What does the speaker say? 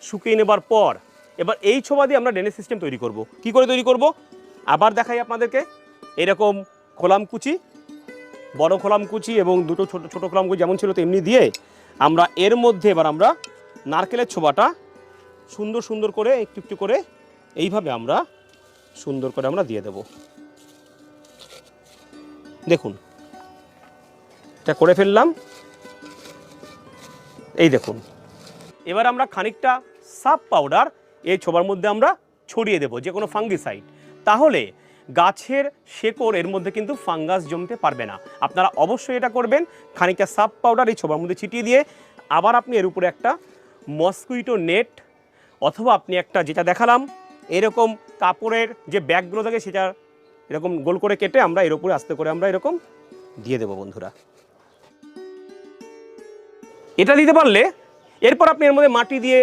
শুকিয়ে নেবার পর এবার এই ছোবা দিয়ে আমরা ড্রেনেজ সিস্টেম তৈরি করব। কি করে তৈরি করব আবার দেখাই আপনাদেরকে। এরকম খোলামকুচি, বড় খোলামকুচি এবং দুটো ছোট ছোট খোলামকুচি যেমন ছিল তেমনি দিয়ে আমরা এর মধ্যে এবার আমরা নারকেলের ছোবাটা সুন্দর সুন্দর করে একটু একটু করে এইভাবে আমরা সুন্দর করে আমরা দিয়ে দেব। দেখুন এটা করে ফেললাম, এই দেখুন। এবার আমরা খানিকটা সাপ পাউডার এই ছোবার মধ্যে আমরা ছড়িয়ে দেব, যে কোনো ফাঙ্গিসাইড। তাহলে গাছের শেকড় এর মধ্যে কিন্তু ফাঙ্গাস জমতে পারবে না। আপনারা অবশ্যই এটা করবেন, খানিকটা সাপ পাউডার এই ছোবার মধ্যে ছিটিয়ে দিয়ে আবার আপনি এর উপরে একটা মসকুইটো নেট অথবা আপনি একটা যেটা দেখালাম এরকম কাপড়ের যে ব্যাগগুলো থাকে সেটা এরকম গোল করে কেটে আমরা এর উপরে আস্তে করে আমরা এরকম দিয়ে দেবো বন্ধুরা। এটা দিতে পারলে এরপর আপনি এর মধ্যে মাটি দিয়ে